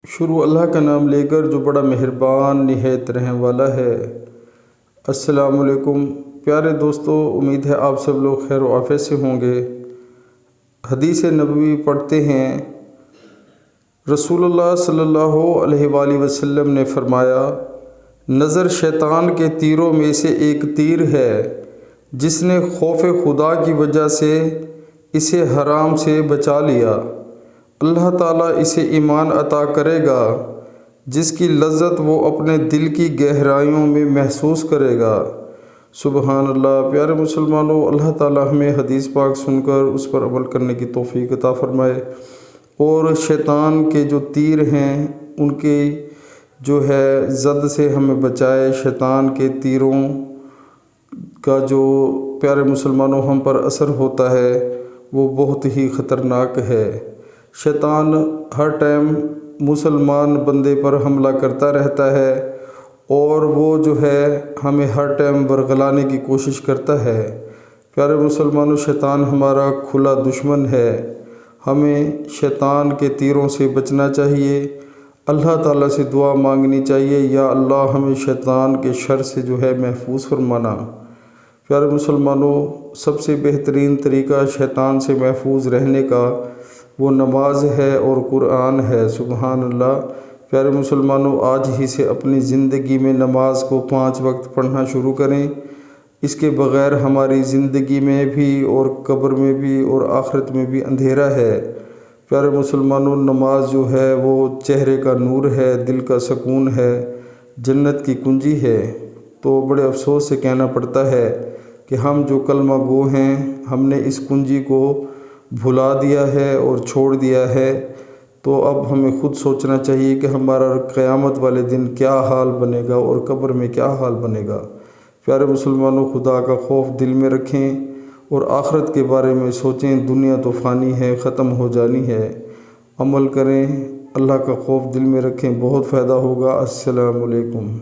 شروع اللہ کا نام لے کر جو بڑا مہربان نہایت رحم والا ہے۔ السلام علیکم پیارے دوستو، امید ہے آپ سب لوگ خیر و عافیت سے ہوں گے۔ حدیث نبوی پڑھتے ہیں، رسول اللہ صلی اللہ علیہ وآلہ وسلم نے فرمایا، نظر شیطان کے تیروں میں سے ایک تیر ہے، جس نے خوف خدا کی وجہ سے اسے حرام سے بچا لیا، اللہ تعالیٰ اسے ایمان عطا کرے گا جس کی لذت وہ اپنے دل کی گہرائیوں میں محسوس کرے گا۔ سبحان اللہ۔ پیارے مسلمانوں، اللہ تعالیٰ ہمیں حدیث پاک سن کر اس پر عمل کرنے کی توفیق عطا فرمائے، اور شیطان کے جو تیر ہیں ان کی جو ہے زد سے ہمیں بچائے۔ شیطان کے تیروں کا جو پیارے مسلمانوں ہم پر اثر ہوتا ہے وہ بہت ہی خطرناک ہے۔ شیطان ہر ٹائم مسلمان بندے پر حملہ کرتا رہتا ہے، اور وہ جو ہے ہمیں ہر ٹائم ورغلانے کی کوشش کرتا ہے۔ پیارے مسلمانوں، شیطان ہمارا کھلا دشمن ہے، ہمیں شیطان کے تیروں سے بچنا چاہیے، اللہ تعالیٰ سے دعا مانگنی چاہیے، یا اللہ ہمیں شیطان کے شر سے جو ہے محفوظ فرمانا۔ پیارے مسلمانوں، سب سے بہترین طریقہ شیطان سے محفوظ رہنے کا وہ نماز ہے اور قرآن ہے۔ سبحان اللہ۔ پیارے مسلمانوں، آج ہی سے اپنی زندگی میں نماز کو 5 وقت پڑھنا شروع کریں۔ اس کے بغیر ہماری زندگی میں بھی اور قبر میں بھی اور آخرت میں بھی اندھیرا ہے۔ پیارے مسلمانوں، نماز جو ہے وہ چہرے کا نور ہے، دل کا سکون ہے، جنت کی کنجی ہے۔ تو بڑے افسوس سے کہنا پڑتا ہے کہ ہم جو کلمہ گو ہیں، ہم نے اس کنجی کو بھلا دیا ہے اور چھوڑ دیا ہے۔ تو اب ہمیں خود سوچنا چاہیے کہ ہمارا قیامت والے دن کیا حال بنے گا اور قبر میں کیا حال بنے گا۔ پیارے مسلمانوں، خدا کا خوف دل میں رکھیں اور آخرت کے بارے میں سوچیں۔ دنیا تو فانی ہے، ختم ہو جانی ہے۔ عمل کریں، اللہ کا خوف دل میں رکھیں، بہت فائدہ ہوگا۔ السلام علیکم۔